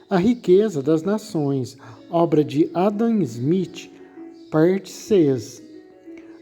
A Riqueza das Nações, obra de Adam Smith, parte 6.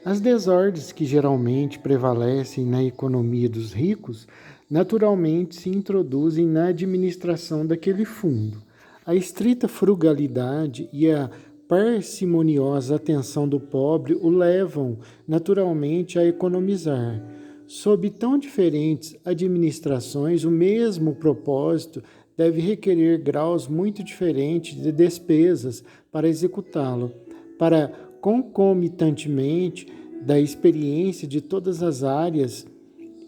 As desordens que geralmente prevalecem na economia dos ricos naturalmente se introduzem na administração daquele fundo. A estrita frugalidade e a parcimoniosa atenção do pobre o levam naturalmente a economizar. Sob tão diferentes administrações, o mesmo propósito deve requerer graus muito diferentes de despesas para executá-lo. Para concomitantemente da experiência de todas as áreas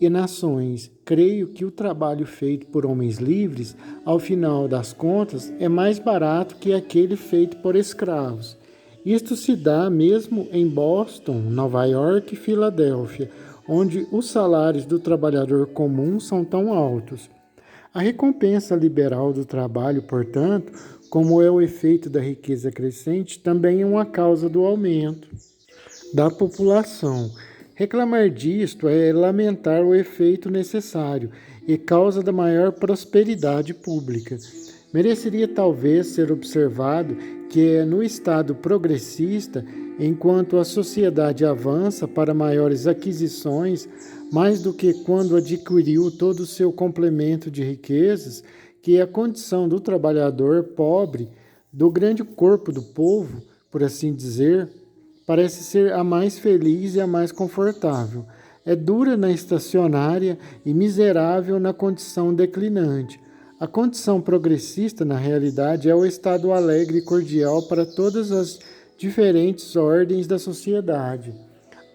e nações, creio que o trabalho feito por homens livres, ao final das contas, é mais barato que aquele feito por escravos. Isto se dá mesmo em Boston, Nova York e Filadélfia, onde os salários do trabalhador comum são tão altos. A recompensa liberal do trabalho, portanto, como é o efeito da riqueza crescente, também é uma causa do aumento da população. Reclamar disto é lamentar o efeito necessário e causa da maior prosperidade pública. Mereceria talvez ser observado que é no estado progressista, enquanto a sociedade avança para maiores aquisições, mais do que quando adquiriu todo o seu complemento de riquezas, que a condição do trabalhador pobre, do grande corpo do povo, por assim dizer, parece ser a mais feliz e a mais confortável. É dura na estacionária e miserável na condição declinante. A condição progressista, na realidade, é o estado alegre e cordial para todas as diferentes ordens da sociedade.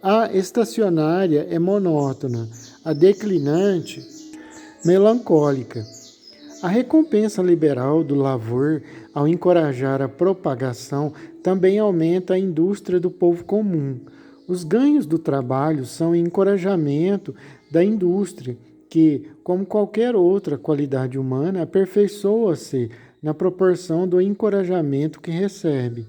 A estacionária é monótona, a declinante, melancólica. A recompensa liberal do lavor, ao encorajar a propagação, também aumenta a indústria do povo comum. Os ganhos do trabalho são encorajamento da indústria, que, como qualquer outra qualidade humana, aperfeiçoa-se na proporção do encorajamento que recebe.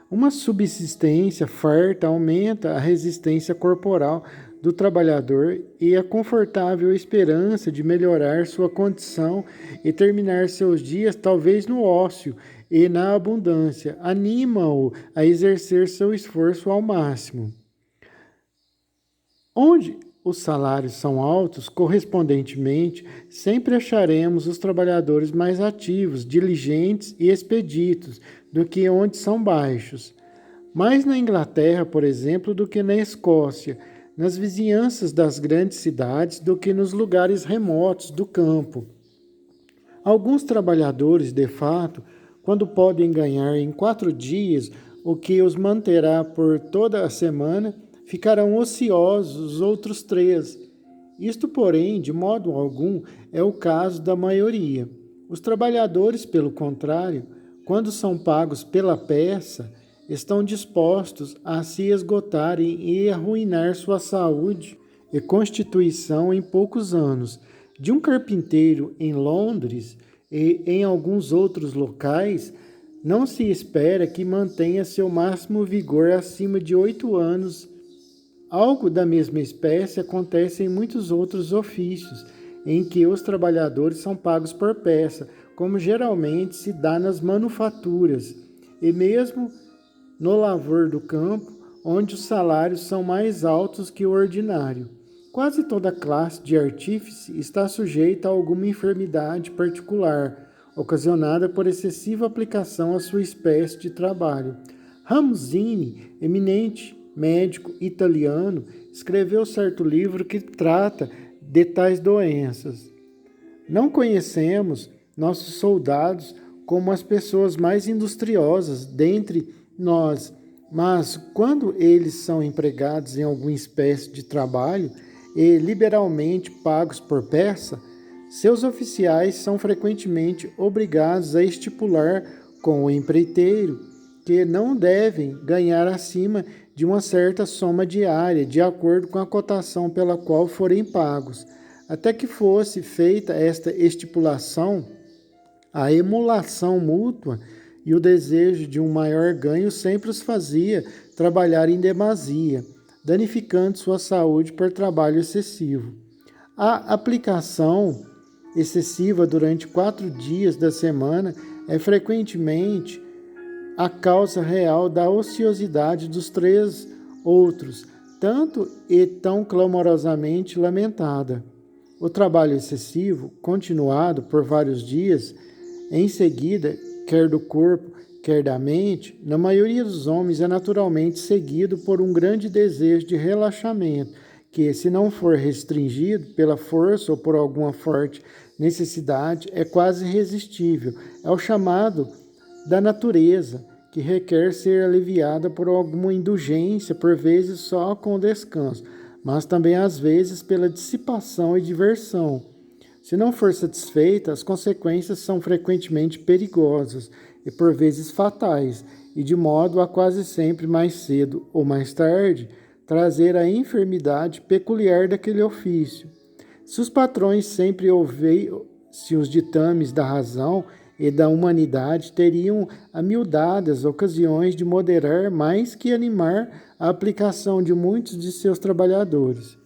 Uma subsistência farta aumenta a resistência corporal do trabalhador e a confortável esperança de melhorar sua condição e terminar seus dias talvez no ócio e na abundância, anima-o a exercer seu esforço ao máximo. Onde os salários são altos, correspondentemente, sempre acharemos os trabalhadores mais ativos, diligentes e expeditos do que onde são baixos. Mais na Inglaterra, por exemplo, do que na Escócia, nas vizinhanças das grandes cidades do que nos lugares remotos do campo. Alguns trabalhadores, de fato, quando podem ganhar em 4 dias o que os manterá por toda a semana, ficarão ociosos os outros 3. Isto, porém, de modo algum, é o caso da maioria. Os trabalhadores, pelo contrário, quando são pagos pela peça, estão dispostos a se esgotarem e arruinar sua saúde e constituição em poucos anos. De um carpinteiro em Londres e em alguns outros locais, não se espera que mantenha seu máximo vigor acima de 8 anos. Algo da mesma espécie acontece em muitos outros ofícios, em que os trabalhadores são pagos por peça, como geralmente se dá nas manufaturas, e mesmo no lavor do campo, onde os salários são mais altos que o ordinário. Quase toda classe de artífice está sujeita a alguma enfermidade particular, ocasionada por excessiva aplicação à sua espécie de trabalho. Ramsini, eminente médico italiano, escreveu certo livro que trata de tais doenças. Não conhecemos nossos soldados como as pessoas mais industriosas dentre nós, mas quando eles são empregados em alguma espécie de trabalho e liberalmente pagos por peça, seus oficiais são frequentemente obrigados a estipular com o empreiteiro que não devem ganhar acima de uma certa soma diária, de acordo com a cotação pela qual forem pagos. Até que fosse feita esta estipulação, a emulação mútua e o desejo de um maior ganho sempre os fazia trabalhar em demasia, danificando sua saúde por trabalho excessivo. A aplicação excessiva durante 4 dias da semana é frequentemente a causa real da ociosidade dos três outros, tanto e tão clamorosamente lamentada. O trabalho excessivo, continuado por vários dias, em seguida, quer do corpo, quer da mente, na maioria dos homens é naturalmente seguido por um grande desejo de relaxamento, que, se não for restringido pela força ou por alguma forte necessidade, é quase irresistível. É o chamado da natureza, que requer ser aliviada por alguma indulgência, por vezes só com o descanso, mas também às vezes pela dissipação e diversão. Se não for satisfeita, as consequências são frequentemente perigosas e por vezes fatais, e de modo a quase sempre mais cedo ou mais tarde trazer a enfermidade peculiar daquele ofício. Se os patrões sempre ouvissem os ditames da razão e da humanidade, teriam amiudadas ocasiões de moderar mais que animar a aplicação de muitos de seus trabalhadores.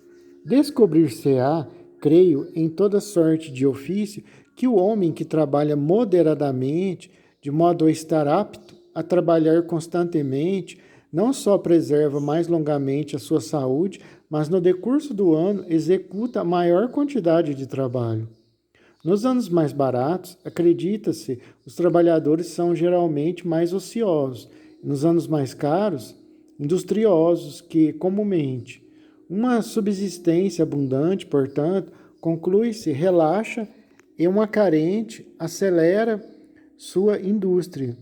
Descobrir-se-á, creio, em toda sorte de ofício, que o homem que trabalha moderadamente, de modo a estar apto a trabalhar constantemente, não só preserva mais longamente a sua saúde, mas no decurso do ano executa a maior quantidade de trabalho. Nos anos mais baratos, acredita-se, os trabalhadores são geralmente mais ociosos. Nos anos mais caros, industriosos que, comumente, uma subsistência abundante, portanto, conclui-se, relaxa e uma carente acelera sua indústria.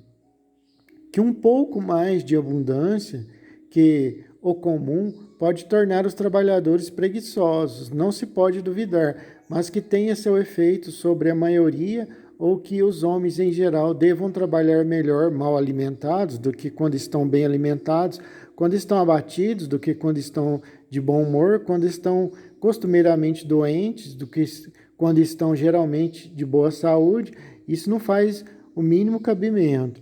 Que um pouco mais de abundância que o comum pode tornar os trabalhadores preguiçosos, não se pode duvidar, mas que tenha seu efeito sobre a maioria ou que os homens em geral devam trabalhar melhor mal alimentados do que quando estão bem alimentados, quando estão abatidos do que quando estão de bom humor, quando estão costumeiramente doentes do que quando estão geralmente de boa saúde. Isso não faz o mínimo cabimento.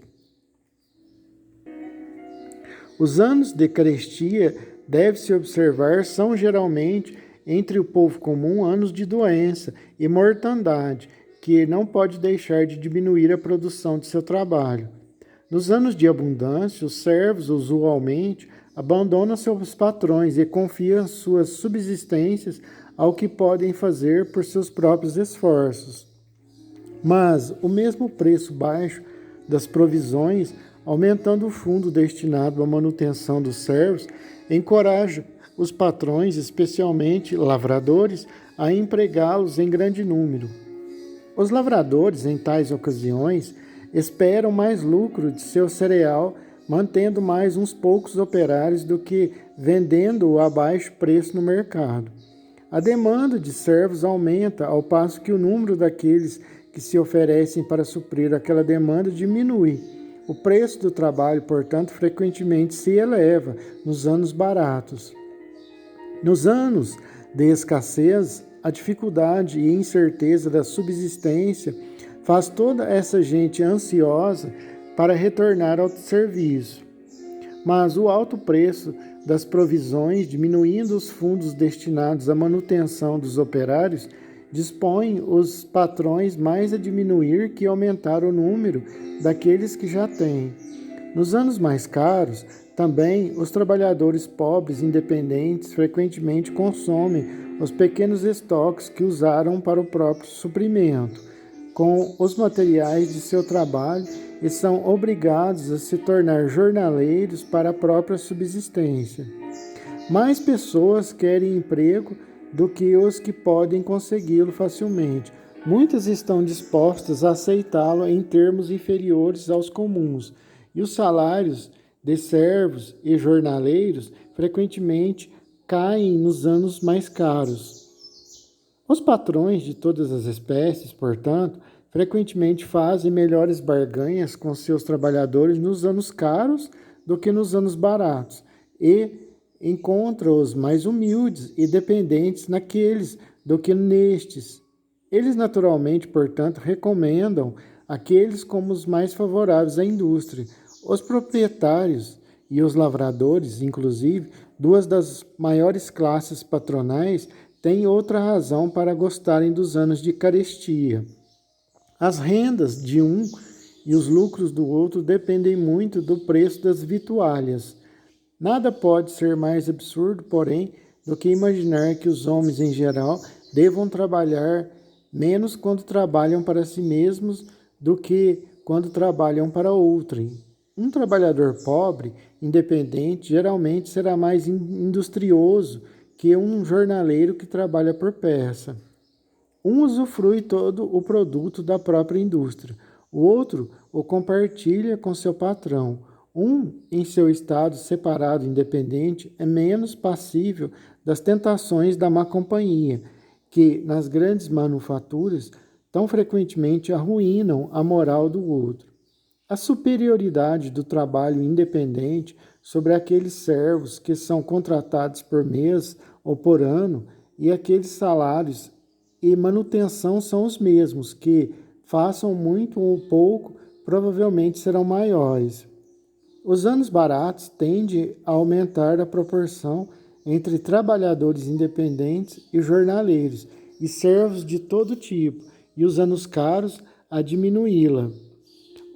Os anos de carestia, deve-se observar, são geralmente, entre o povo comum, anos de doença e mortandade, que não pode deixar de diminuir a produção de seu trabalho. Nos anos de abundância, os servos, usualmente, abandonam seus patrões e confiam suas subsistências ao que podem fazer por seus próprios esforços. Mas o mesmo preço baixo das provisões, aumentando o fundo destinado à manutenção dos servos, encoraja os patrões, especialmente lavradores, a empregá-los em grande número. Os lavradores, em tais ocasiões, esperam mais lucro de seu cereal, mantendo mais uns poucos operários do que vendendo-o a baixo preço no mercado. A demanda de servos aumenta, ao passo que o número daqueles que se oferecem para suprir aquela demanda diminui. O preço do trabalho, portanto, frequentemente se eleva nos anos baratos. Nos anos de escassez, a dificuldade e incerteza da subsistência faz toda essa gente ansiosa para retornar ao serviço. Mas o alto preço das provisões, diminuindo os fundos destinados à manutenção dos operários, dispõe os patrões mais a diminuir que aumentar o número daqueles que já têm. Nos anos mais caros, também os trabalhadores pobres independentes frequentemente consomem os pequenos estoques que usaram para o próprio suprimento, com os materiais de seu trabalho e são obrigados a se tornar jornaleiros para a própria subsistência. Mais pessoas querem emprego do que os que podem consegui-lo facilmente. Muitas estão dispostas a aceitá-lo em termos inferiores aos comuns, e os salários de servos e jornaleiros frequentemente caem nos anos mais caros. Os patrões de todas as espécies, portanto, frequentemente fazem melhores barganhas com seus trabalhadores nos anos caros do que nos anos baratos, e encontram-os mais humildes e dependentes naqueles do que nestes. Eles naturalmente, portanto, recomendam aqueles como os mais favoráveis à indústria. Os proprietários e os lavradores, inclusive, duas das maiores classes patronais, têm outra razão para gostarem dos anos de carestia. As rendas de um e os lucros do outro dependem muito do preço das vitualhas. Nada pode ser mais absurdo, porém, do que imaginar que os homens em geral devam trabalhar menos quando trabalham para si mesmos do que quando trabalham para outrem. Um trabalhador pobre, independente, geralmente será mais industrioso que um jornaleiro que trabalha por peça. Um usufrui todo o produto da própria indústria, o outro o compartilha com seu patrão. Um, em seu estado separado e independente, é menos passível das tentações da má companhia, que, nas grandes manufaturas, tão frequentemente arruinam a moral do outro. A superioridade do trabalho independente sobre aqueles servos que são contratados por mês ou por ano, e aqueles salários e manutenção são os mesmos, que, façam muito ou pouco, provavelmente serão maiores. Os anos baratos tendem a aumentar a proporção entre trabalhadores independentes e jornaleiros e servos de todo tipo, e os anos caros a diminuí-la.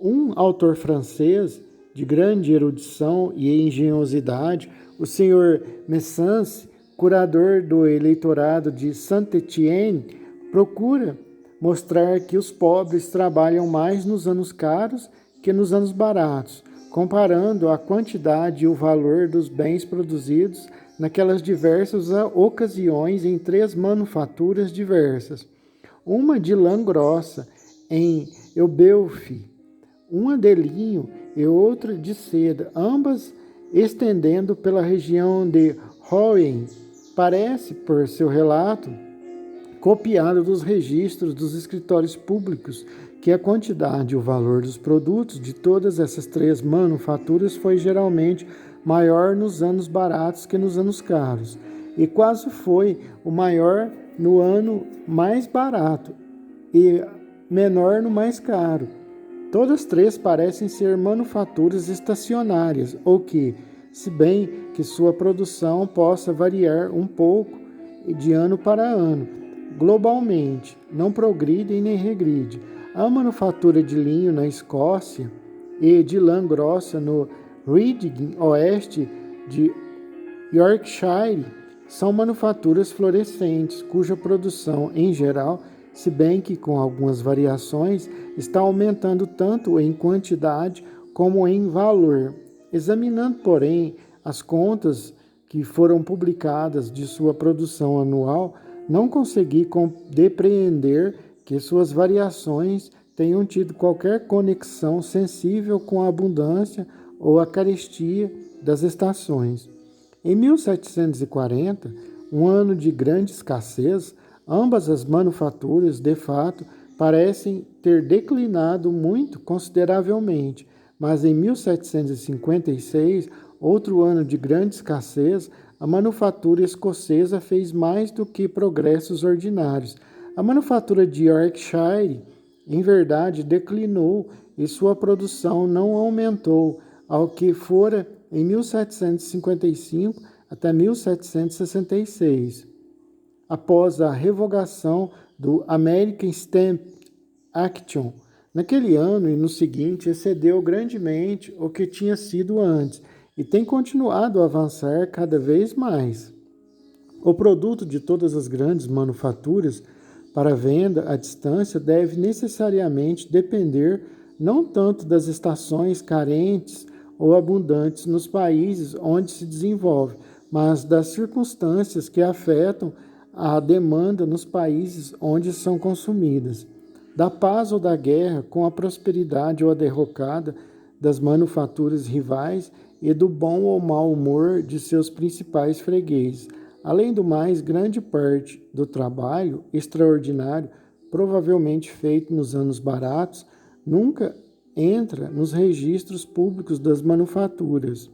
Um autor francês de grande erudição e engenhosidade, o Sr. Messance, curador do eleitorado de Saint-Étienne, procura mostrar que os pobres trabalham mais nos anos caros que nos anos baratos, comparando a quantidade e o valor dos bens produzidos naquelas diversas ocasiões em 3 manufaturas diversas. Uma de lã grossa, em Eubelfe, uma de linho e outra de seda, ambas estendendo pela região de Rouen. Parece, por seu relato, copiado dos registros dos escritórios públicos, que a quantidade e o valor dos produtos de todas essas 3 manufaturas foi geralmente maior nos anos baratos que nos anos caros, e quase foi o maior no ano mais barato e menor no mais caro. Todas 3 parecem ser manufaturas estacionárias, ou que, se bem que sua produção possa variar um pouco de ano para ano, globalmente, não progride nem regride. A manufatura de linho na Escócia e de lã grossa no Reading, oeste de Yorkshire, são manufaturas florescentes, cuja produção, em geral, se bem que com algumas variações, está aumentando tanto em quantidade como em valor. Examinando, porém, as contas que foram publicadas de sua produção anual, não consegui depreender que suas variações tenham tido qualquer conexão sensível com a abundância ou a carestia das estações. Em 1740, um ano de grande escassez, ambas as manufaturas, de fato, parecem ter declinado muito consideravelmente, mas em 1756, outro ano de grande escassez, a manufatura escocesa fez mais do que progressos ordinários. A manufatura de Yorkshire, em verdade, declinou e sua produção não aumentou ao que fora em 1755 até 1766. Após a revogação do American Stamp Action, naquele ano e no seguinte excedeu grandemente o que tinha sido antes e tem continuado a avançar cada vez mais. O produto de todas as grandes manufaturas para venda à distância deve necessariamente depender não tanto das estações carentes ou abundantes nos países onde se desenvolve, mas das circunstâncias que afetam a demanda nos países onde são consumidas, da paz ou da guerra, com a prosperidade ou a derrocada das manufaturas rivais e do bom ou mau humor de seus principais fregueses. Além do mais, grande parte do trabalho extraordinário, provavelmente feito nos anos baratos, nunca entra nos registros públicos das manufaturas.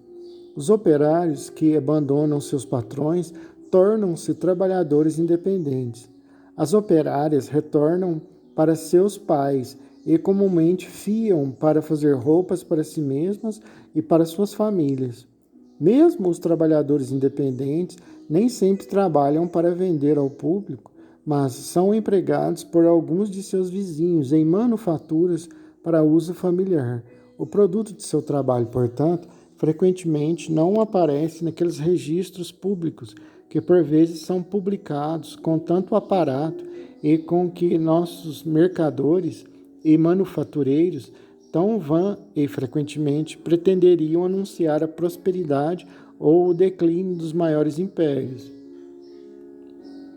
Os operários que abandonam seus patrões tornam-se trabalhadores independentes. As operárias retornam para seus pais e comumente fiam para fazer roupas para si mesmas e para suas famílias. Mesmo os trabalhadores independentes nem sempre trabalham para vender ao público, mas são empregados por alguns de seus vizinhos em manufaturas para uso familiar. O produto de seu trabalho, portanto, frequentemente não aparece naqueles registros públicos que por vezes são publicados com tanto aparato e com que nossos mercadores e manufatureiros tão vã e frequentemente pretenderiam anunciar a prosperidade ou o declínio dos maiores impérios.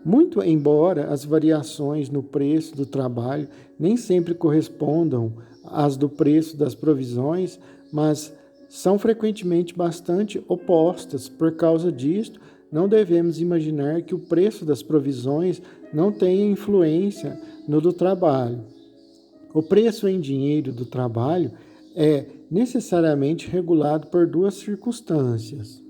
Muito embora as variações no preço do trabalho nem sempre correspondam às do preço das provisões, mas são frequentemente bastante opostas. Por causa disto, não devemos imaginar que o preço das provisões não tenha influência no do trabalho. O preço em dinheiro do trabalho é necessariamente regulado por duas circunstâncias: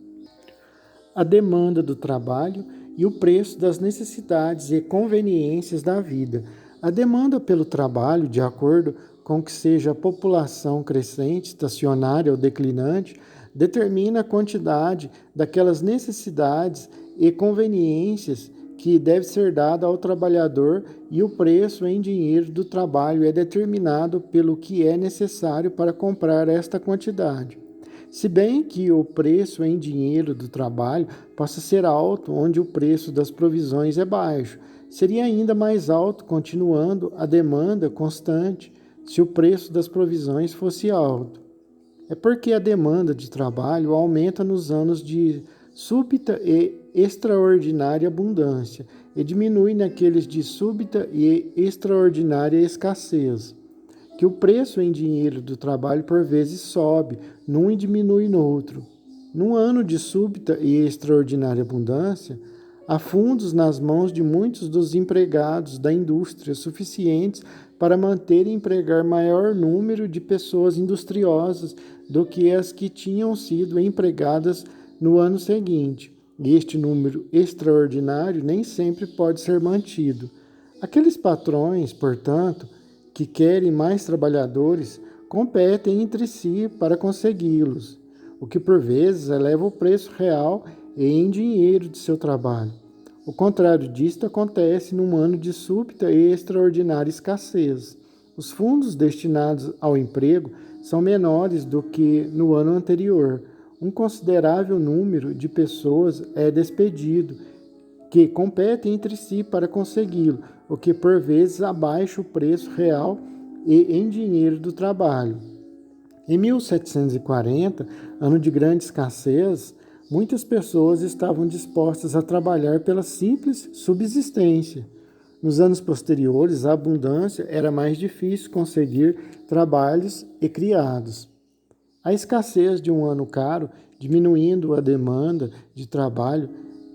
a demanda do trabalho e o preço das necessidades e conveniências da vida. A demanda pelo trabalho, de acordo com que seja a população crescente, estacionária ou declinante, determina a quantidade daquelas necessidades e conveniências que deve ser dada ao trabalhador, e o preço em dinheiro do trabalho é determinado pelo que é necessário para comprar esta quantidade. Se bem que o preço em dinheiro do trabalho possa ser alto onde o preço das provisões é baixo, seria ainda mais alto, continuando a demanda constante, se o preço das provisões fosse alto. É porque a demanda de trabalho aumenta nos anos de súbita e extraordinária abundância e diminui naqueles de súbita e extraordinária escassez, que o preço em dinheiro do trabalho por vezes sobe num e diminui no outro. Num ano de súbita e extraordinária abundância, há fundos nas mãos de muitos dos empregados da indústria suficientes para manter e empregar maior número de pessoas industriosas do que as que tinham sido empregadas no ano seguinte. E este número extraordinário nem sempre pode ser mantido. Aqueles patrões, portanto, que querem mais trabalhadores, competem entre si para consegui-los, o que por vezes eleva o preço real e em dinheiro de seu trabalho. O contrário disto acontece num ano de súbita e extraordinária escassez. Os fundos destinados ao emprego são menores do que no ano anterior. Um considerável número de pessoas é despedido, que competem entre si para consegui-lo, o que por vezes abaixa o preço real e em dinheiro do trabalho. Em 1740, ano de grande escassez, muitas pessoas estavam dispostas a trabalhar pela simples subsistência. Nos anos posteriores, a abundância era mais difícil conseguir trabalhos e criados. A escassez de um ano caro, diminuindo a demanda de trabalho,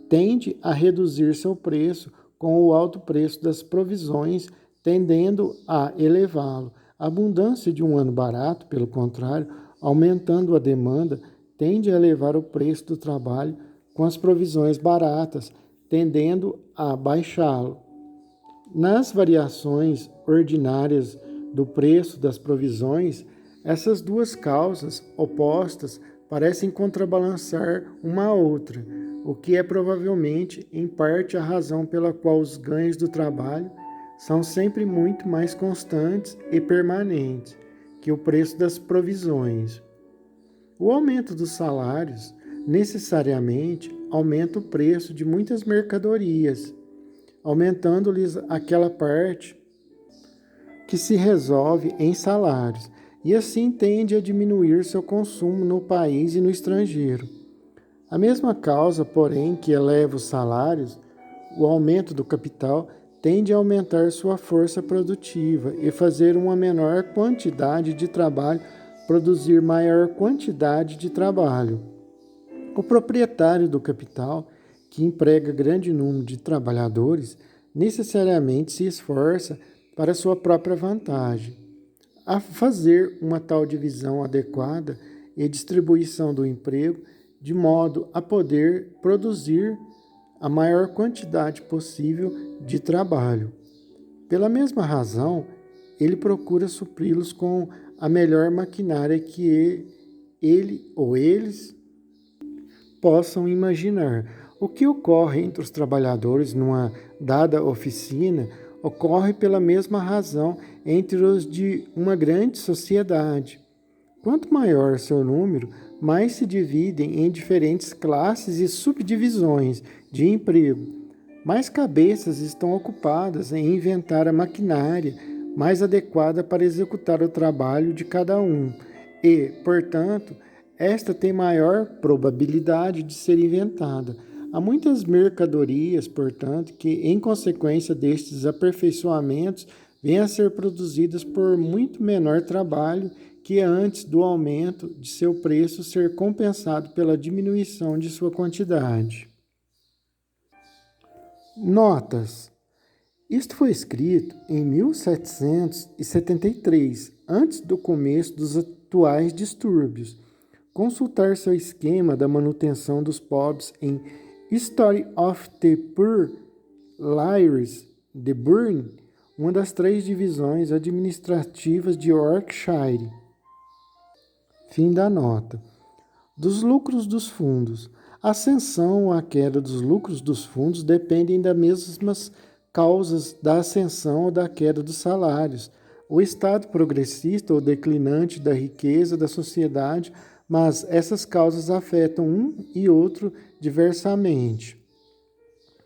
tende a reduzir seu preço, com o alto preço das provisões tendendo a elevá-lo. A abundância de um ano barato, pelo contrário, aumentando a demanda, tende a elevar o preço do trabalho, com as provisões baratas, tendendo a baixá-lo. Nas variações ordinárias do preço das provisões, essas duas causas opostas parecem contrabalançar uma a outra, o que é provavelmente, em parte, a razão pela qual os ganhos do trabalho são sempre muito mais constantes e permanentes que o preço das provisões. O aumento dos salários necessariamente aumenta o preço de muitas mercadorias, aumentando-lhes aquela parte que se resolve em salários, e assim tende a diminuir seu consumo no país e no estrangeiro. A mesma causa, porém, que eleva os salários, o aumento do capital, tende a aumentar sua força produtiva e fazer uma menor quantidade de trabalho produzir maior quantidade de trabalho. O proprietário do capital, que emprega grande número de trabalhadores, necessariamente se esforça para sua própria vantagem. A fazer uma tal divisão adequada e distribuição do emprego, de modo a poder produzir a maior quantidade possível de trabalho. Pela mesma razão, ele procura supri-los com a melhor maquinária que ele ou eles possam imaginar. O que ocorre entre os trabalhadores numa dada oficina ocorre pela mesma razão entre os de uma grande sociedade. Quanto maior seu número, mais se dividem em diferentes classes e subdivisões de emprego. Mais cabeças estão ocupadas em inventar a maquinária mais adequada para executar o trabalho de cada um e, portanto, esta tem maior probabilidade de ser inventada. Há muitas mercadorias, portanto, que, em consequência destes aperfeiçoamentos, vêm a ser produzidas por muito menor trabalho que antes do aumento de seu preço ser compensado pela diminuição de sua quantidade. Notas. Isto foi escrito em 1773, antes do começo dos atuais distúrbios. Consultar seu esquema da manutenção dos pobres em History of the Poor Lawyers de Burn, uma das 3 divisões administrativas de Yorkshire. Fim da nota. Dos lucros dos fundos. A ascensão ou a queda dos lucros dos fundos dependem das mesmas causas da ascensão ou da queda dos salários. O estado progressista ou declinante da riqueza da sociedade, mas essas causas afetam um e outro diversamente.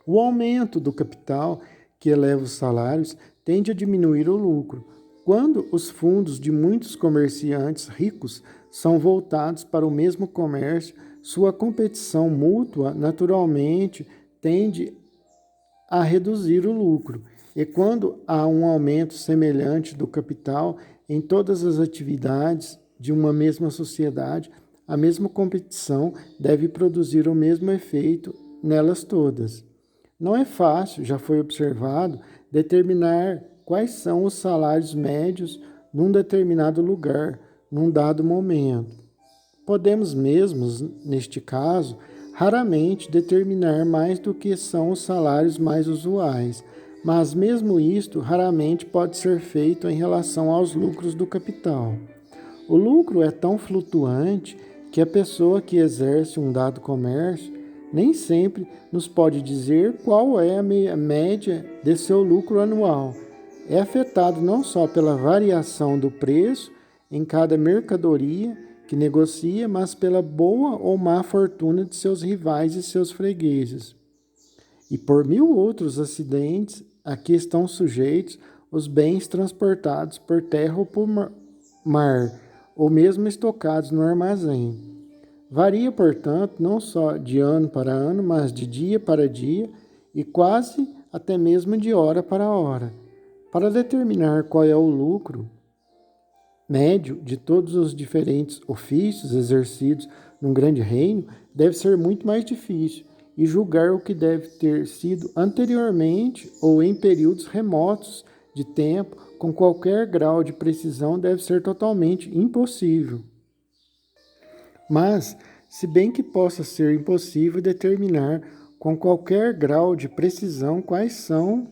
O aumento do capital, que eleva os salários, tende a diminuir o lucro. Quando os fundos de muitos comerciantes ricos são voltados para o mesmo comércio, sua competição mútua naturalmente tende a reduzir o lucro. E quando há um aumento semelhante do capital em todas as atividades de uma mesma sociedade, a mesma competição deve produzir o mesmo efeito nelas todas. Não é fácil, já foi observado, determinar quais são os salários médios num determinado lugar, num dado momento. Podemos mesmo, neste caso, raramente determinar mais do que são os salários mais usuais, mas mesmo isto raramente pode ser feito em relação aos lucros do capital. O lucro é tão flutuante que a pessoa que exerce um dado comércio nem sempre nos pode dizer qual é a média de seu lucro anual. É afetado não só pela variação do preço em cada mercadoria que negocia, mas pela boa ou má fortuna de seus rivais e seus fregueses. E por 1000 outros acidentes a que estão sujeitos os bens transportados por terra ou por mar, ou mesmo estocados no armazém. Varia, portanto, não só de ano para ano, mas de dia para dia e quase até mesmo de hora para hora. Para determinar qual é o lucro médio de todos os diferentes ofícios exercidos num grande reino, deve ser muito mais difícil, e julgar o que deve ter sido anteriormente ou em períodos remotos de tempo com qualquer grau de precisão deve ser totalmente impossível. Mas, se bem que possa ser impossível determinar com qualquer grau de precisão quais são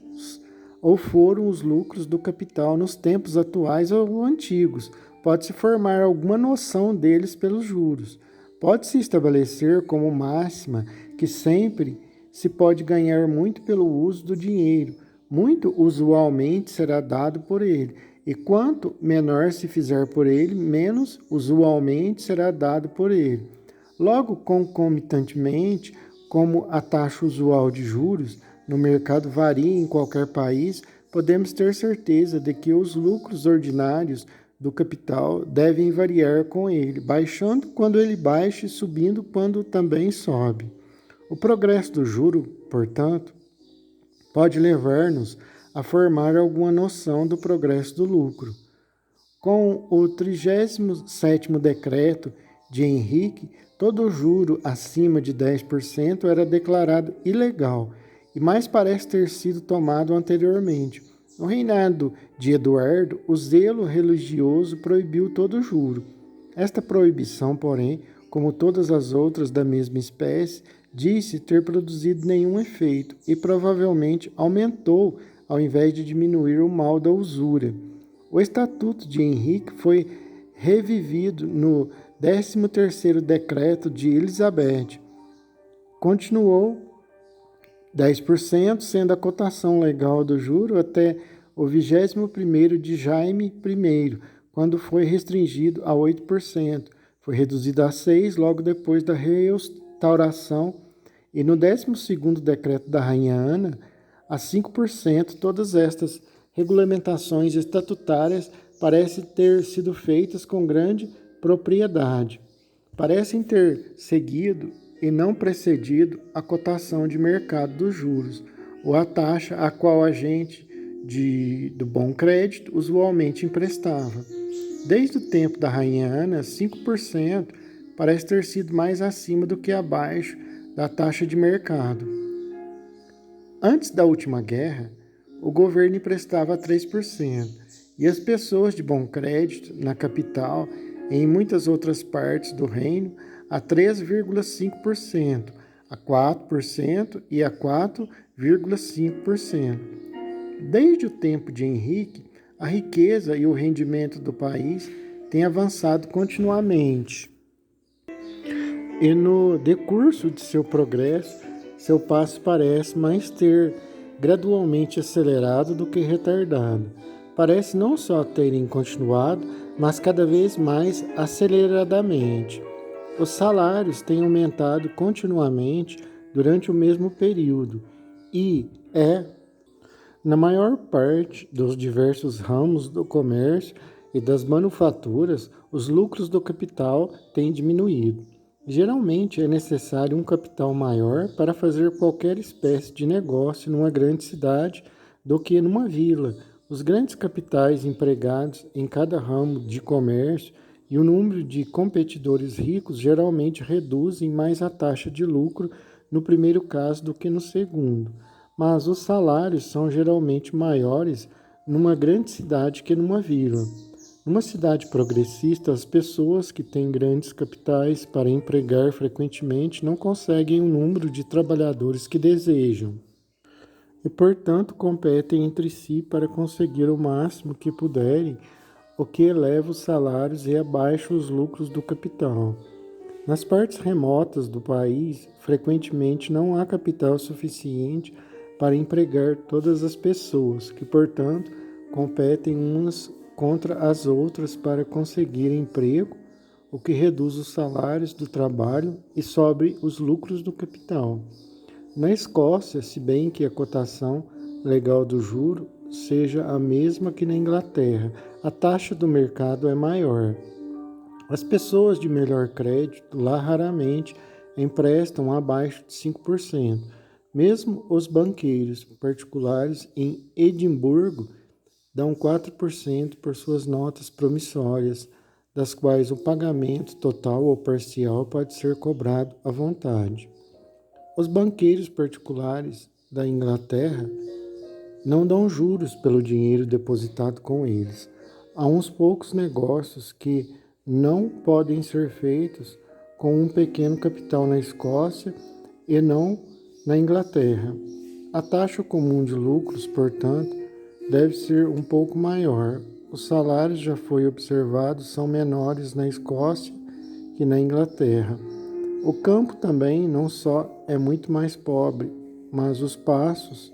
ou foram os lucros do capital nos tempos atuais ou antigos, pode-se formar alguma noção deles pelos juros. Pode-se estabelecer como máxima que sempre se pode ganhar muito pelo uso do dinheiro, muito usualmente será dado por ele, e quanto menor se fizer por ele, menos usualmente será dado por ele. Logo, concomitantemente, como a taxa usual de juros no mercado varia em qualquer país, podemos ter certeza de que os lucros ordinários do capital devem variar com ele, baixando quando ele baixa e subindo quando também sobe. O progresso do juro, portanto, pode levar-nos a formar alguma noção do progresso do lucro. Com o 37º decreto de Henrique, todo juro acima de 10% era declarado ilegal, e mais parece ter sido tomado anteriormente. No reinado de Eduardo, o zelo religioso proibiu todo juro. Esta proibição, porém, como todas as outras da mesma espécie, disse ter produzido nenhum efeito e provavelmente aumentou ao invés de diminuir o mal da usura. O Estatuto de Henrique foi revivido no 13º decreto de Elizabeth. Continuou 10%, sendo a cotação legal do juro até o 21º de Jaime I, quando foi restringido a 8%. Foi reduzido a 6% logo depois da restauração e no 12º decreto da Rainha Ana, a 5%. Todas estas regulamentações estatutárias parecem ter sido feitas com grande propriedade. Parecem ter seguido e não precedido a cotação de mercado dos juros, ou a taxa a qual a agente do bom crédito usualmente emprestava. Desde o tempo da Rainha Ana, 5% parece ter sido mais acima do que abaixo da taxa de mercado. Antes da última guerra, o governo emprestava 3%, e as pessoas de bom crédito, na capital e em muitas outras partes do reino, a 3,5%, a 4% e a 4,5%. Desde o tempo de Henrique, a riqueza e o rendimento do país têm avançado continuamente. E no decurso de seu progresso, seu passo parece mais ter gradualmente acelerado do que retardado. Parece não só terem continuado, mas cada vez mais aceleradamente. Os salários têm aumentado continuamente durante o mesmo período e na maior parte dos diversos ramos do comércio e das manufaturas, os lucros do capital têm diminuído. Geralmente é necessário um capital maior para fazer qualquer espécie de negócio numa grande cidade do que numa vila. Os grandes capitais empregados em cada ramo de comércio e o número de competidores ricos geralmente reduzem mais a taxa de lucro no primeiro caso do que no segundo. Mas os salários são geralmente maiores numa grande cidade que numa vila. Numa cidade progressista, as pessoas que têm grandes capitais para empregar frequentemente não conseguem o número de trabalhadores que desejam e, portanto, competem entre si para conseguir o máximo que puderem, o que eleva os salários e abaixa os lucros do capital. Nas partes remotas do país, frequentemente não há capital suficiente para empregar todas as pessoas, que, portanto, competem umas contra as outras para conseguir emprego, o que reduz os salários do trabalho e sobe os lucros do capital. Na Escócia, se bem que a cotação legal do juro seja a mesma que na Inglaterra, a taxa do mercado é maior. As pessoas de melhor crédito lá raramente emprestam abaixo de 5%. Mesmo os banqueiros particulares em Edimburgo dão 4% por suas notas promissórias, das quais o pagamento total ou parcial pode ser cobrado à vontade. Os banqueiros particulares da Inglaterra não dão juros pelo dinheiro depositado com eles. Há uns poucos negócios que não podem ser feitos com um pequeno capital na Escócia e não na Inglaterra. A taxa comum de lucros, portanto, deve ser um pouco maior. Os salários, já foi observado, são menores na Escócia que na Inglaterra. O campo também não só é muito mais pobre, mas os passos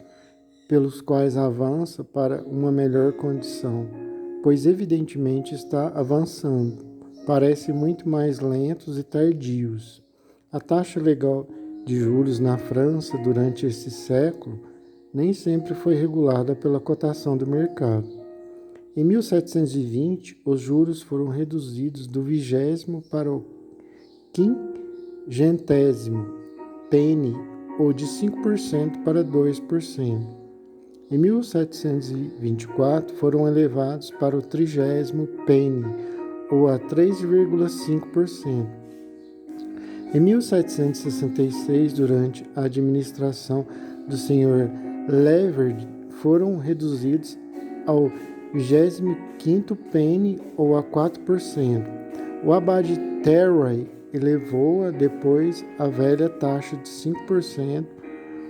pelos quais avança para uma melhor condição, pois evidentemente está avançando, parecem muito mais lentos e tardios. A taxa legal de juros na França durante esse século nem sempre foi regulada pela cotação do mercado. Em 1720, os juros foram reduzidos do 20º para o 50º penny, ou de 5% para 2%. Em 1724, foram elevados para o 30º penny, ou a 3,5%. Em 1766, durante a administração do Sr. Leverett, foram reduzidos ao 25º penny, ou a 4%. O abade Terray elevou-a depois à velha taxa de 5%.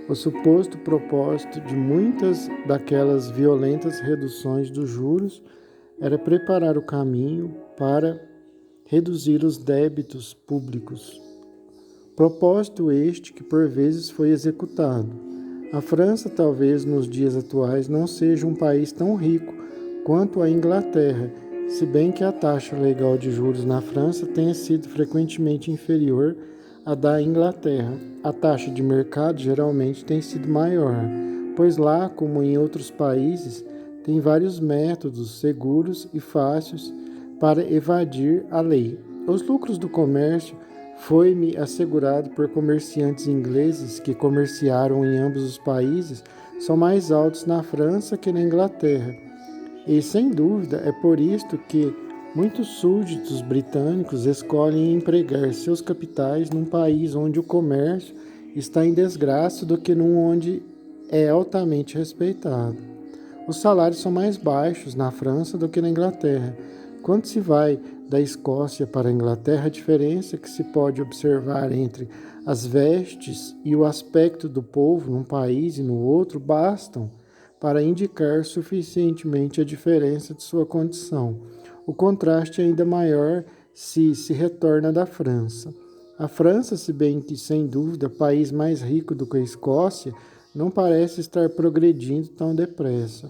O suposto propósito de muitas daquelas violentas reduções dos juros era preparar o caminho para reduzir os débitos públicos. Propósito este que por vezes foi executado. A França, talvez nos dias atuais, não seja um país tão rico quanto a Inglaterra, se bem que a taxa legal de juros na França tenha sido frequentemente inferior à da Inglaterra. A taxa de mercado geralmente tem sido maior, pois lá, como em outros países, tem vários métodos seguros e fáceis para evadir a lei. Os lucros do comércio foi-me assegurado por comerciantes ingleses que comerciaram em ambos os países são mais altos na França que na Inglaterra. E, sem dúvida, é por isto que muitos súditos britânicos escolhem empregar seus capitais num país onde o comércio está em desgraça do que num onde é altamente respeitado. Os salários são mais baixos na França do que na Inglaterra. Quando se vai da Escócia para a Inglaterra, a diferença que se pode observar entre as vestes e o aspecto do povo num país e no outro bastam para indicar suficientemente a diferença de sua condição. O contraste é ainda maior se retorna da França. A França, se bem que, sem dúvida, país mais rico do que a Escócia, não parece estar progredindo tão depressa.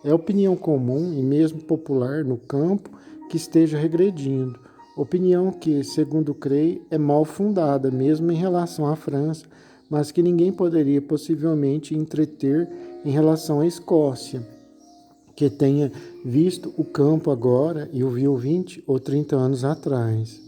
É opinião comum e mesmo popular no campo que esteja regredindo. Opinião que, segundo creio, é mal fundada mesmo em relação à França, mas que ninguém poderia possivelmente entreter em relação à Escócia, que tenha visto o campo agora e o viu 20 ou 30 anos atrás.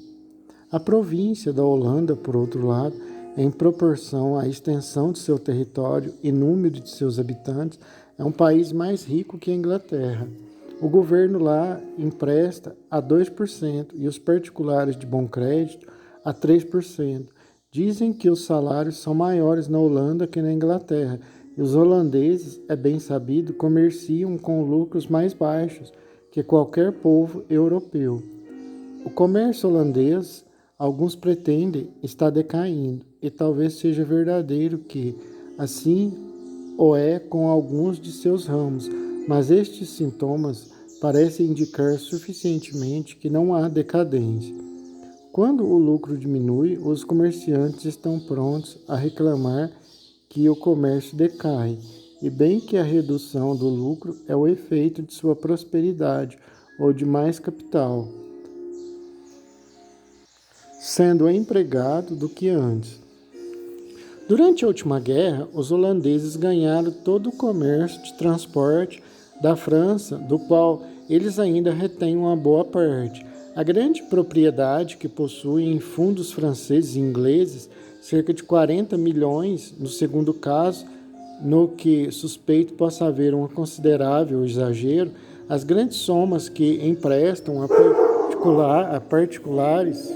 A província da Holanda, por outro lado, em proporção à extensão de seu território e número de seus habitantes, é um país mais rico que a Inglaterra. O governo lá empresta a 2% e os particulares de bom crédito a 3%. Dizem que os salários são maiores na Holanda que na Inglaterra, e os holandeses, é bem sabido, comerciam com lucros mais baixos que qualquer povo europeu. O comércio holandês, alguns pretendem, está decaindo, e talvez seja verdadeiro que, assim o é com alguns de seus ramos, mas estes sintomas parecem indicar suficientemente que não há decadência. Quando o lucro diminui, os comerciantes estão prontos a reclamar que o comércio decai, e bem que a redução do lucro é o efeito de sua prosperidade ou de mais capital, sendo empregado do que antes. Durante a última guerra, os holandeses ganharam todo o comércio de transporte da França, do qual eles ainda retêm uma boa parte. A grande propriedade que possuem em fundos franceses e ingleses, cerca de 40 milhões, no segundo caso, no que suspeito possa haver um considerável exagero, as grandes somas que emprestam a particulares.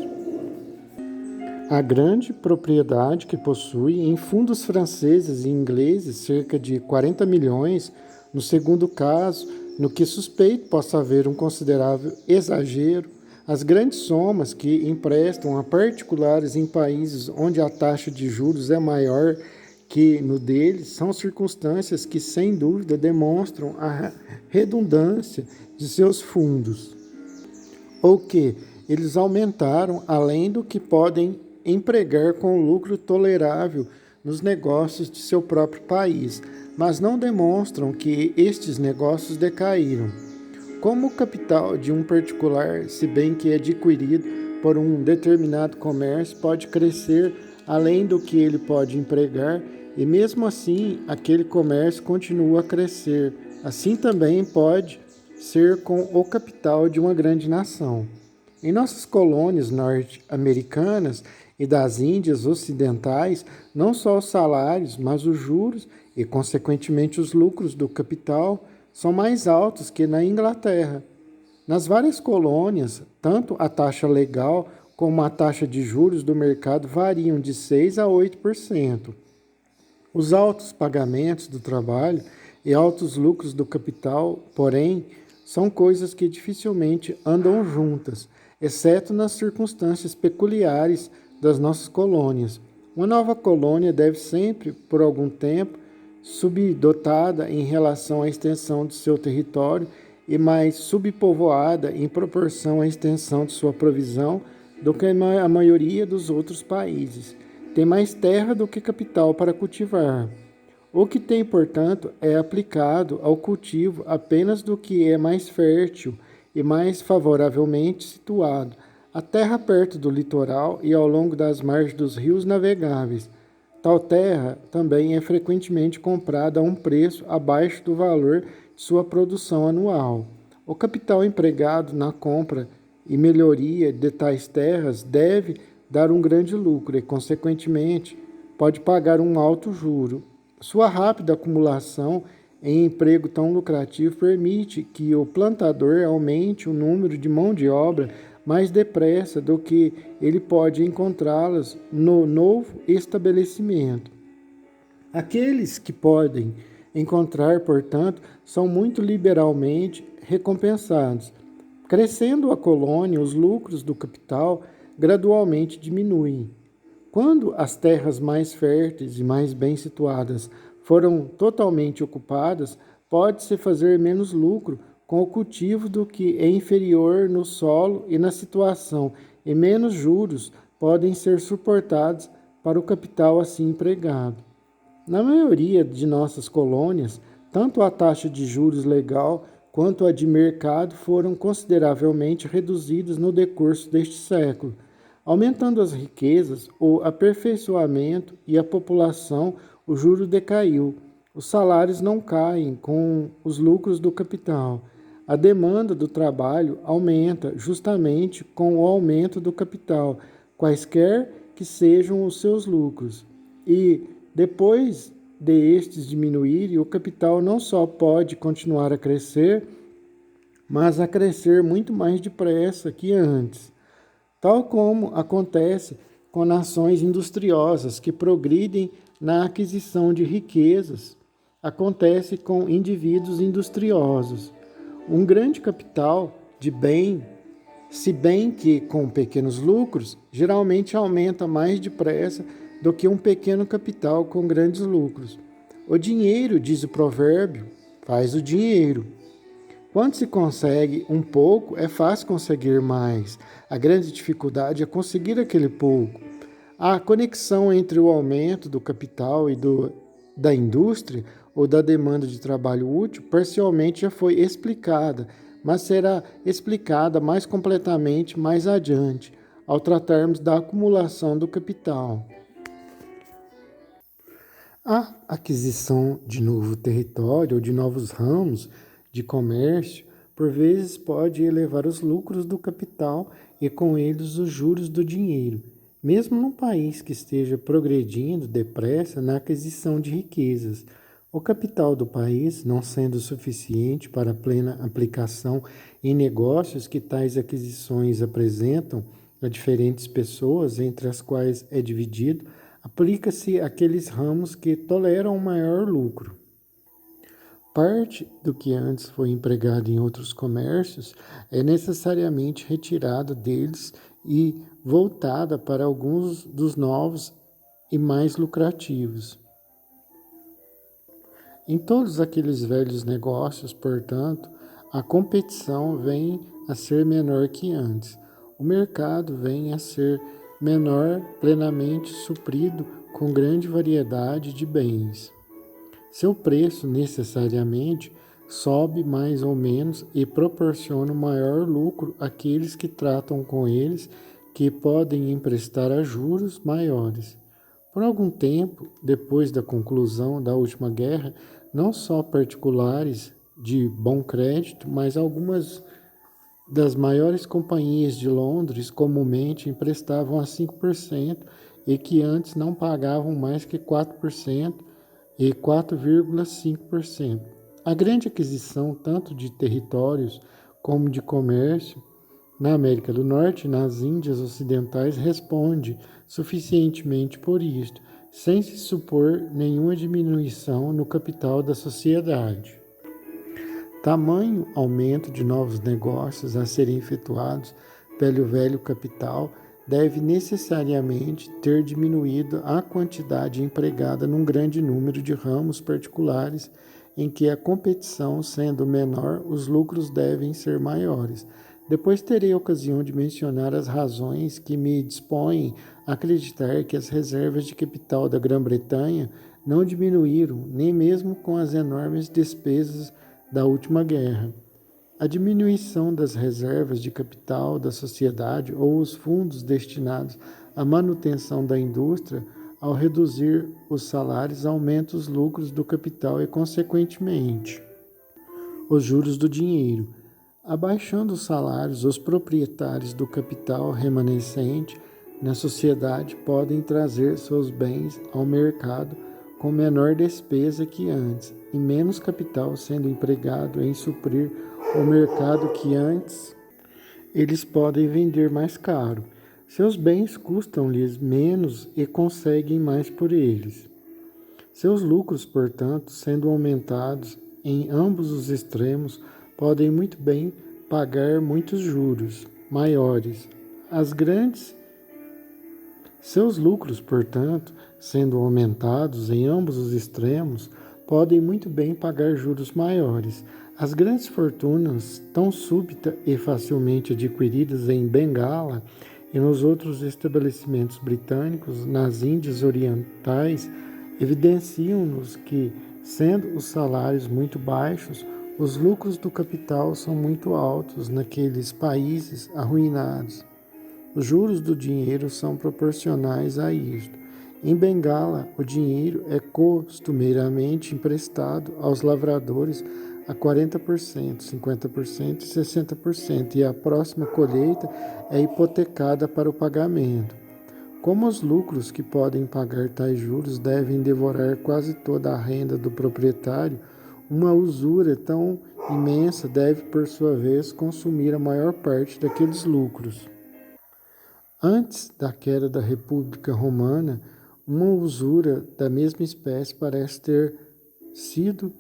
A grande propriedade que possui em fundos franceses e ingleses, cerca de 40 milhões, no segundo caso, no que suspeito possa haver um considerável exagero, as grandes somas que emprestam a particulares em países onde a taxa de juros é maior que no deles, são circunstâncias que, sem dúvida, demonstram a redundância de seus fundos, ou que eles aumentaram além do que podem empregar com lucro tolerável nos negócios de seu próprio país, mas não demonstram que estes negócios decaíram. Como o capital de um particular, se bem que é adquirido por um determinado comércio, pode crescer além do que ele pode empregar, e mesmo assim aquele comércio continua a crescer. Assim também pode ser com o capital de uma grande nação. Em nossas colônias norte-americanas e das Índias Ocidentais, não só os salários, mas os juros e, consequentemente, os lucros do capital são mais altos que na Inglaterra. Nas várias colônias, tanto a taxa legal como a taxa de juros do mercado variam de 6% a 8%. Os altos pagamentos do trabalho e altos lucros do capital, porém, são coisas que dificilmente andam juntas, exceto nas circunstâncias peculiares das nossas colônias. Uma nova colônia deve sempre, por algum tempo, subdotada em relação à extensão de seu território e mais subpovoada em proporção à extensão de sua provisão do que a maioria dos outros países. Tem mais terra do que capital para cultivar. O que tem, portanto, é aplicado ao cultivo apenas do que é mais fértil e mais favoravelmente situado, a terra perto do litoral e ao longo das margens dos rios navegáveis. Tal terra também é frequentemente comprada a um preço abaixo do valor de sua produção anual. O capital empregado na compra e melhoria de tais terras deve dar um grande lucro e, consequentemente, pode pagar um alto juro. Sua rápida acumulação em emprego tão lucrativo permite que o plantador aumente o número de mão de obra mais depressa do que ele pode encontrá-las no novo estabelecimento. Aqueles que podem encontrar, portanto, são muito liberalmente recompensados. Crescendo a colônia, os lucros do capital gradualmente diminuem. Quando as terras mais férteis e mais bem situadas foram totalmente ocupadas, pode-se fazer menos lucro com o cultivo do que é inferior no solo e na situação, e menos juros podem ser suportados para o capital assim empregado. Na maioria de nossas colônias, tanto a taxa de juros legal quanto a de mercado foram consideravelmente reduzidas no decurso deste século. Aumentando as riquezas, o aperfeiçoamento e a população, o juro decaiu. Os salários não caem com os lucros do capital. A demanda do trabalho aumenta justamente com o aumento do capital, quaisquer que sejam os seus lucros. E, depois de estes diminuírem, o capital não só pode continuar a crescer, mas a crescer muito mais depressa que antes. Tal como acontece com nações industriosas que progridem na aquisição de riquezas, acontece com indivíduos industriosos. Um grande capital de bem, se bem que com pequenos lucros, geralmente aumenta mais depressa do que um pequeno capital com grandes lucros. O dinheiro, diz o provérbio, faz o dinheiro. Quando se consegue um pouco, é fácil conseguir mais. A grande dificuldade é conseguir aquele pouco. A conexão entre o aumento do capital e da indústria ou da demanda de trabalho útil parcialmente já foi explicada, mas será explicada mais completamente mais adiante, ao tratarmos da acumulação do capital. A aquisição de novo território ou de novos ramos de comércio, por vezes, pode elevar os lucros do capital e, com eles, os juros do dinheiro, mesmo num país que esteja progredindo depressa na aquisição de riquezas. O capital do país, não sendo suficiente para a plena aplicação em negócios que tais aquisições apresentam a diferentes pessoas, entre as quais é dividido, aplica-se àqueles ramos que toleram maior lucro. Parte do que antes foi empregado em outros comércios é necessariamente retirada deles e voltada para alguns dos novos e mais lucrativos. Em todos aqueles velhos negócios, portanto, a competição vem a ser menor que antes. O mercado vem a ser menor, plenamente suprido com grande variedade de bens. Seu preço necessariamente sobe mais ou menos e proporciona maior lucro àqueles que tratam com eles, que podem emprestar a juros maiores. Por algum tempo, depois da conclusão da última guerra, não só particulares de bom crédito, mas algumas das maiores companhias de Londres comumente emprestavam a 5% e que antes não pagavam mais que 4% e 4,5%. A grande aquisição tanto de territórios como de comércio na América do Norte e nas Índias Ocidentais responde suficientemente por isto, sem se supor nenhuma diminuição no capital da sociedade. Tamanho aumento de novos negócios a serem efetuados pelo velho capital deve necessariamente ter diminuído a quantidade empregada num grande número de ramos particulares em que a competição sendo menor, os lucros devem ser maiores. Depois terei ocasião de mencionar as razões que me dispõem a acreditar que as reservas de capital da Grã-Bretanha não diminuíram, nem mesmo com as enormes despesas da última guerra. A diminuição das reservas de capital da sociedade ou os fundos destinados à manutenção da indústria, ao reduzir os salários, aumenta os lucros do capital e, consequentemente, os juros do dinheiro. Abaixando os salários, os proprietários do capital remanescente na sociedade podem trazer seus bens ao mercado com menor despesa que antes e menos capital sendo empregado em suprir o mercado que antes eles podem vender mais caro. Seus bens custam-lhes menos e conseguem mais por eles. Seus lucros, portanto, sendo aumentados em ambos os extremos, podem muito bem pagar muitos juros maiores. Seus lucros, portanto, sendo aumentados em ambos os extremos, podem muito bem pagar juros maiores. As grandes fortunas, tão súbita e facilmente adquiridas em Bengala e nos outros estabelecimentos britânicos nas Índias Orientais, evidenciam-nos que, sendo os salários muito baixos, os lucros do capital são muito altos naqueles países arruinados. Os juros do dinheiro são proporcionais a isto. Em Bengala, o dinheiro é costumeiramente emprestado aos lavradores a 40%, 50% e 60%, e a próxima colheita é hipotecada para o pagamento. Como os lucros que podem pagar tais juros devem devorar quase toda a renda do proprietário, uma usura tão imensa deve, por sua vez, consumir a maior parte daqueles lucros. Antes da queda da República Romana, uma usura da mesma espécie parece ter sido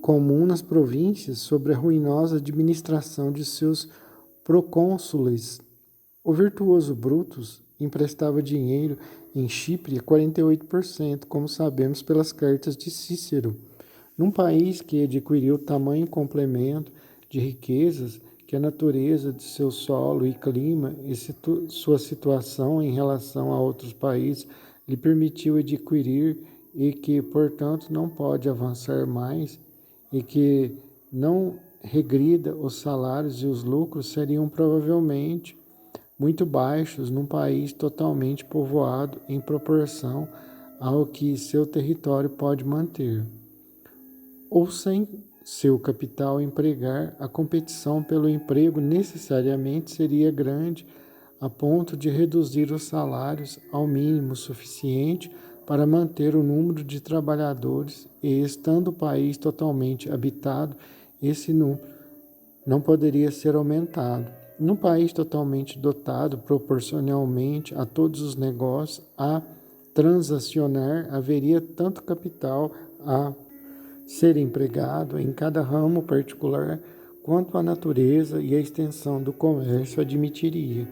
comum nas províncias sob a ruinosa administração de seus procônsules. O virtuoso Brutus emprestava dinheiro em Chipre a 48%, como sabemos pelas cartas de Cícero. Num país que adquiriu tamanho complemento de riquezas que a natureza de seu solo e clima e sua situação em relação a outros países lhe permitiu adquirir e que, portanto, não pode avançar mais, e que não regrida, os salários e os lucros seriam provavelmente muito baixos num país totalmente povoado em proporção ao que seu território pode manter. Ou sem seu capital empregar, a competição pelo emprego necessariamente seria grande a ponto de reduzir os salários ao mínimo suficiente para manter o número de trabalhadores e, estando o país totalmente habitado, esse número não poderia ser aumentado. Num país totalmente dotado proporcionalmente a todos os negócios a transacionar, haveria tanto capital a ser empregado em cada ramo particular quanto a natureza e a extensão do comércio admitiria.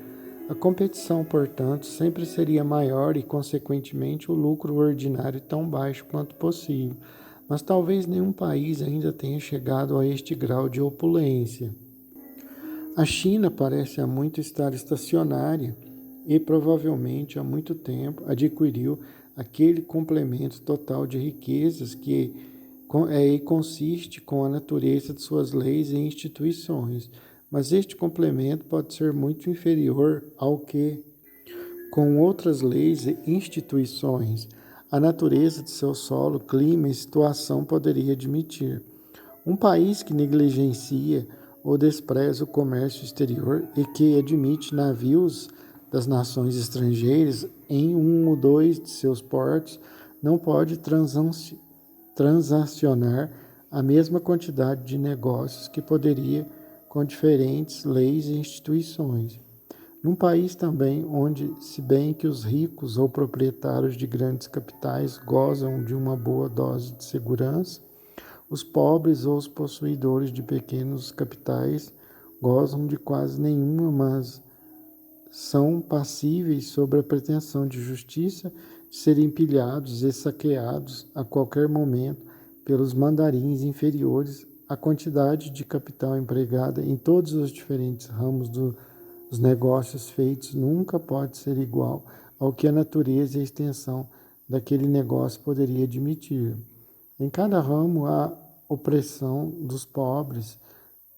A competição, portanto, sempre seria maior e, consequentemente, o lucro ordinário tão baixo quanto possível. Mas talvez nenhum país ainda tenha chegado a este grau de opulência. A China parece há muito estar estacionária e, provavelmente, há muito tempo adquiriu aquele complemento total de riquezas que consiste com a natureza de suas leis e instituições, mas este complemento pode ser muito inferior ao que, com outras leis e instituições, a natureza de seu solo, clima e situação poderia admitir. Um país que negligencia ou despreza o comércio exterior e que admite navios das nações estrangeiras em um ou dois de seus portos não pode transacionar a mesma quantidade de negócios que poderia com diferentes leis e instituições. Num país também onde, se bem que os ricos ou proprietários de grandes capitais gozam de uma boa dose de segurança, os pobres ou os possuidores de pequenos capitais gozam de quase nenhuma, mas são passíveis, sob a pretensão de justiça, de serem pilhados e saqueados a qualquer momento pelos mandarins inferiores. A quantidade de capital empregada em todos os diferentes ramos dos negócios feitos nunca pode ser igual ao que a natureza e a extensão daquele negócio poderia admitir. Em cada ramo, a opressão dos pobres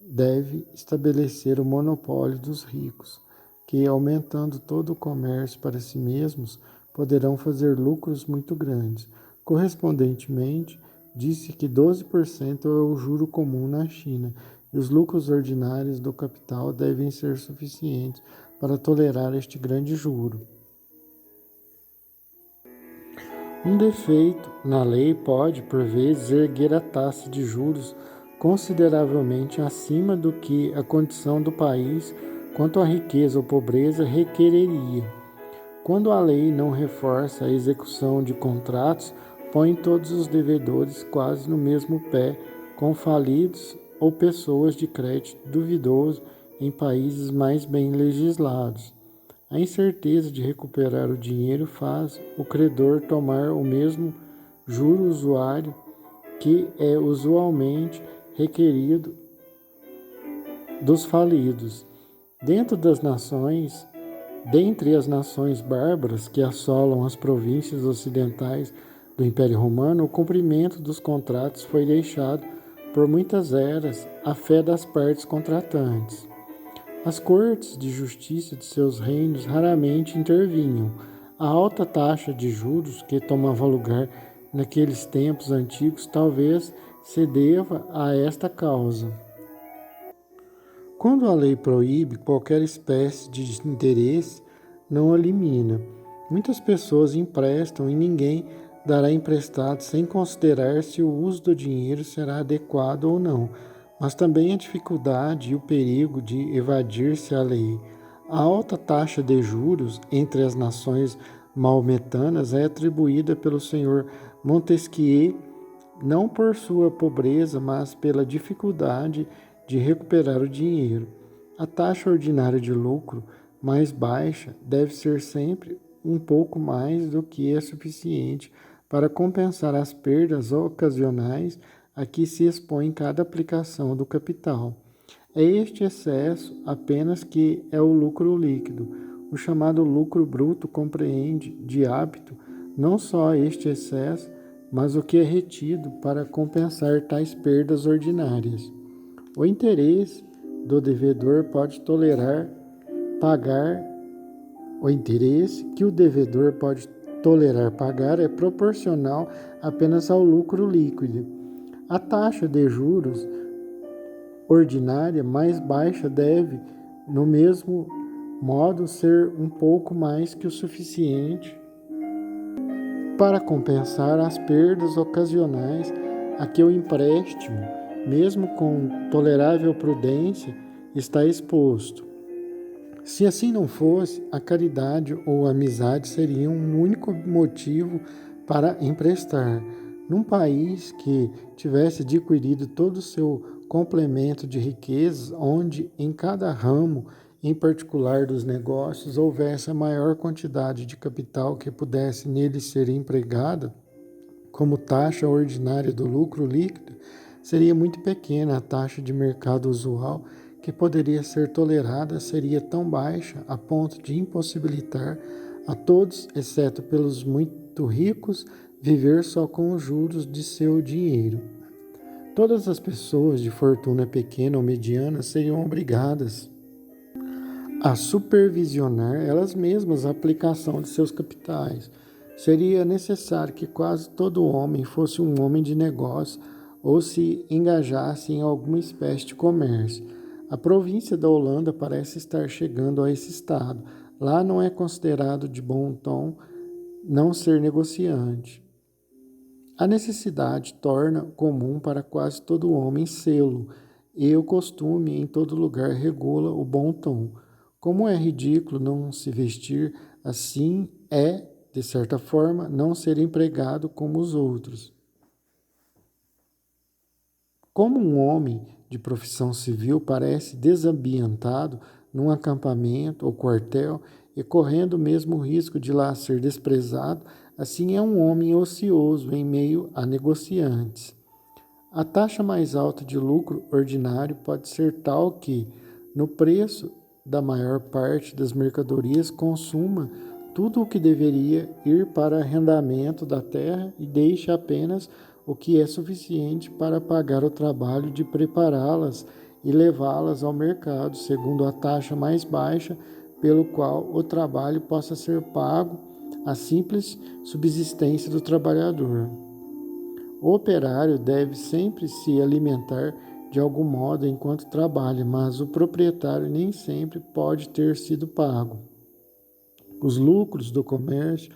deve estabelecer o monopólio dos ricos, que, aumentando todo o comércio para si mesmos, poderão fazer lucros muito grandes. Correspondentemente, disse que 12% é o juro comum na China, e os lucros ordinários do capital devem ser suficientes para tolerar este grande juro. Um defeito na lei pode, por vezes, erguer a taxa de juros consideravelmente acima do que a condição do país quanto à riqueza ou pobreza requereria. Quando a lei não reforça a execução de contratos, põe todos os devedores quase no mesmo pé com falidos ou pessoas de crédito duvidoso em países mais bem legislados. A incerteza de recuperar o dinheiro faz o credor tomar o mesmo juro usuário que é usualmente requerido dos falidos. Dentre as nações bárbaras que assolam as províncias ocidentais do Império Romano, o cumprimento dos contratos foi deixado por muitas eras à fé das partes contratantes. As cortes de justiça de seus reinos raramente intervinham. A alta taxa de juros que tomava lugar naqueles tempos antigos talvez se deva a esta causa. Quando a lei proíbe qualquer espécie de interesse, não a elimina. Muitas pessoas emprestam e ninguém dará emprestado sem considerar se o uso do dinheiro será adequado ou não, mas também a dificuldade e o perigo de evadir-se à lei. A alta taxa de juros entre as nações maometanas é atribuída pelo senhor Montesquieu não por sua pobreza, mas pela dificuldade de recuperar o dinheiro. A taxa ordinária de lucro mais baixa deve ser sempre um pouco mais do que é suficiente para compensar as perdas ocasionais a que se expõe cada aplicação do capital. É este excesso apenas que é o lucro líquido. O chamado lucro bruto compreende, de hábito, não só este excesso, mas o que é retido para compensar tais perdas ordinárias. O interesse do devedor pode tolerar pagar. O interesse que o devedor pode tolerar pagar é proporcional apenas ao lucro líquido. A taxa de juros ordinária mais baixa deve, no mesmo modo, ser um pouco mais que o suficiente para compensar as perdas ocasionais a que o empréstimo, mesmo com tolerável prudência, está exposto. Se assim não fosse, a caridade ou a amizade seriam um único motivo para emprestar. Num país que tivesse adquirido todo o seu complemento de riquezas, onde em cada ramo, em particular dos negócios, houvesse a maior quantidade de capital que pudesse nele ser empregada, como taxa ordinária do lucro líquido, seria muito pequena. A taxa de mercado usual que poderia ser tolerada seria tão baixa a ponto de impossibilitar a todos, exceto pelos muito ricos, viver só com os juros de seu dinheiro. Todas as pessoas de fortuna pequena ou mediana seriam obrigadas a supervisionar elas mesmas a aplicação de seus capitais. Seria necessário que quase todo homem fosse um homem de negócio ou se engajasse em alguma espécie de comércio. A província da Holanda parece estar chegando a esse estado. Lá não é considerado de bom tom não ser negociante. A necessidade torna comum para quase todo homem sê-lo, e o costume em todo lugar regula o bom tom. Como é ridículo não se vestir assim, é, de certa forma, não ser empregado como os outros. Como um homem de profissão civil parece desambientado num acampamento ou quartel e correndo o mesmo risco de lá ser desprezado, assim é um homem ocioso em meio a negociantes. A taxa mais alta de lucro ordinário pode ser tal que, no preço da maior parte das mercadorias, consuma tudo o que deveria ir para arrendamento da terra e deixa apenas o que é suficiente para pagar o trabalho de prepará-las e levá-las ao mercado, segundo a taxa mais baixa, pelo qual o trabalho possa ser pago a simples subsistência do trabalhador. O operário deve sempre se alimentar de algum modo enquanto trabalha, mas o proprietário nem sempre pode ter sido pago. Os lucros do comércio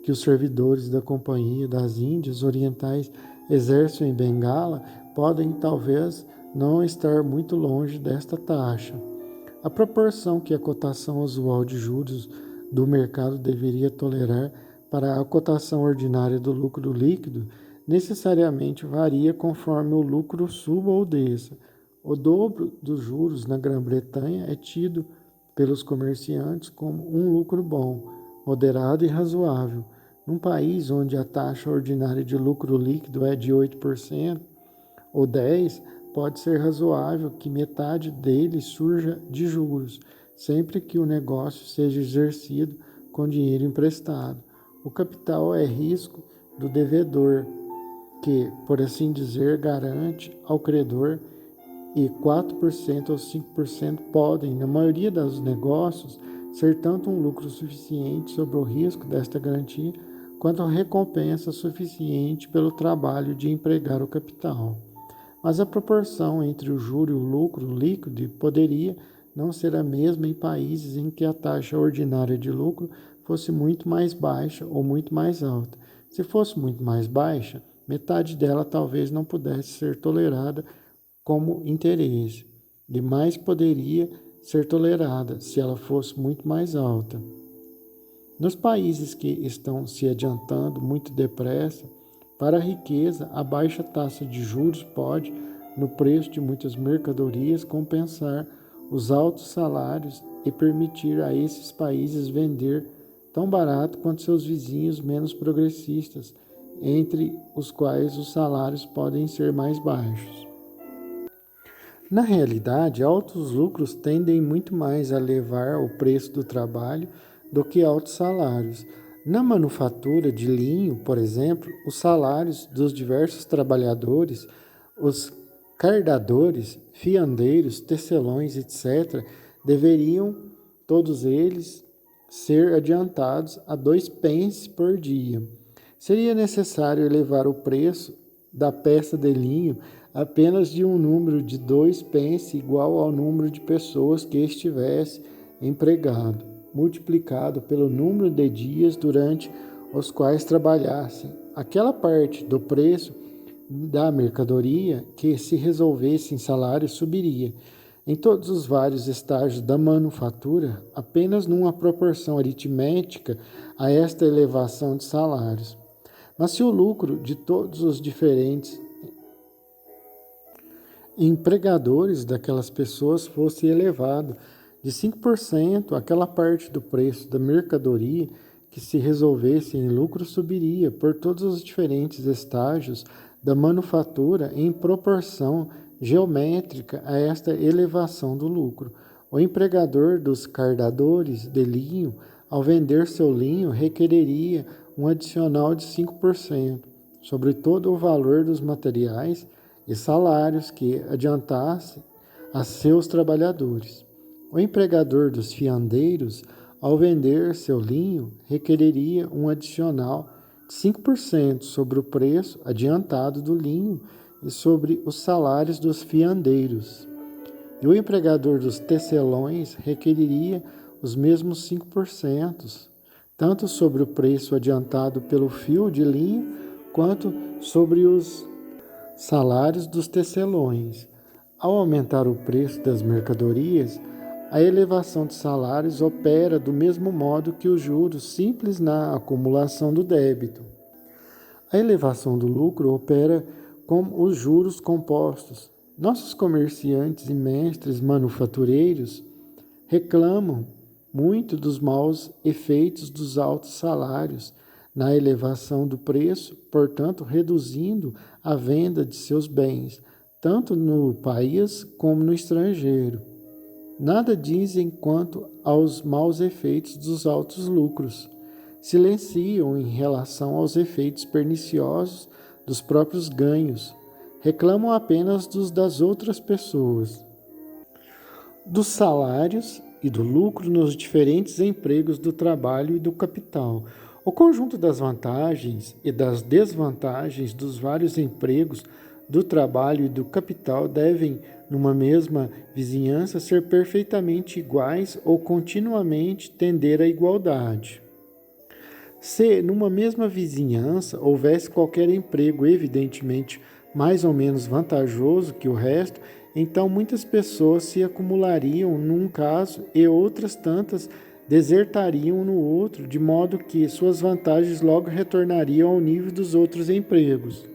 que os servidores da Companhia das Índias Orientais exercem em Bengala podem talvez não estar muito longe desta taxa. A proporção que a cotação usual de juros do mercado deveria tolerar para a cotação ordinária do lucro líquido necessariamente varia conforme o lucro suba ou desça. O dobro dos juros na Grã-Bretanha é tido pelos comerciantes como um lucro bom, moderado e razoável. Num país onde a taxa ordinária de lucro líquido é de 8% ou 10%, pode ser razoável que metade dele surja de juros, sempre que o negócio seja exercido com dinheiro emprestado. O capital é risco do devedor, que, por assim dizer, garante ao credor, e 4% ou 5% podem, na maioria dos negócios, ser tanto um lucro suficiente sobre o risco desta garantia, quanto a recompensa suficiente pelo trabalho de empregar o capital. Mas a proporção entre o juro e o lucro líquido poderia não ser a mesma em países em que a taxa ordinária de lucro fosse muito mais baixa ou muito mais alta. Se fosse muito mais baixa, metade dela talvez não pudesse ser tolerada como interesse, e mais poderia ser tolerada se ela fosse muito mais alta. Nos países que estão se adiantando muito depressa para a riqueza, a baixa taxa de juros pode, no preço de muitas mercadorias, compensar os altos salários e permitir a esses países vender tão barato quanto seus vizinhos menos progressistas, entre os quais os salários podem ser mais baixos. Na realidade, altos lucros tendem muito mais a elevar o preço do trabalho do que altos salários. Na manufatura de linho, por exemplo, os salários dos diversos trabalhadores, os cardadores, fiandeiros, tecelões, etc., deveriam, todos eles, ser adiantados a 2 pence por dia. Seria necessário elevar o preço da peça de linho apenas de um número de 2 pence igual ao número de pessoas que estivesse empregado, multiplicado pelo número de dias durante os quais trabalhassem. Aquela parte do preço da mercadoria que se resolvesse em salário subiria. Em todos os vários estágios da manufatura, apenas numa proporção aritmética a esta elevação de salários. Mas se o lucro de todos os diferentes empregadores daquelas pessoas fosse elevado de 5%, aquela parte do preço da mercadoria que se resolvesse em lucro subiria por todos os diferentes estágios da manufatura em proporção geométrica a esta elevação do lucro. O empregador dos cardadores de linho, ao vender seu linho, requereria um adicional de 5% sobre todo o valor dos materiais e salários que adiantasse a seus trabalhadores. O empregador dos fiandeiros, ao vender seu linho, requereria um adicional de 5% sobre o preço adiantado do linho e sobre os salários dos fiandeiros. E o empregador dos tecelões requereria os mesmos 5%, tanto sobre o preço adiantado pelo fio de linho, quanto sobre os salários dos tecelões. Ao aumentar o preço das mercadorias, a elevação de salários opera do mesmo modo que os juros simples na acumulação do débito. A elevação do lucro opera como os juros compostos. Nossos comerciantes e mestres manufatureiros reclamam muito dos maus efeitos dos altos salários na elevação do preço, portanto, reduzindo a venda de seus bens, tanto no país como no estrangeiro. Nada dizem quanto aos maus efeitos dos altos lucros. silenciam em relação aos efeitos perniciosos dos próprios ganhos, reclamam apenas dos das outras pessoas, dos salários e do lucro nos diferentes empregos do trabalho e do capital. O conjunto das vantagens e das desvantagens dos vários empregos do trabalho e do capital devem, numa mesma vizinhança, ser perfeitamente iguais ou continuamente tender à igualdade. Se, numa mesma vizinhança, houvesse qualquer emprego evidentemente mais ou menos vantajoso que o resto, então muitas pessoas se acumulariam num caso e outras tantas desertariam no outro, de modo que suas vantagens logo retornariam ao nível dos outros empregos.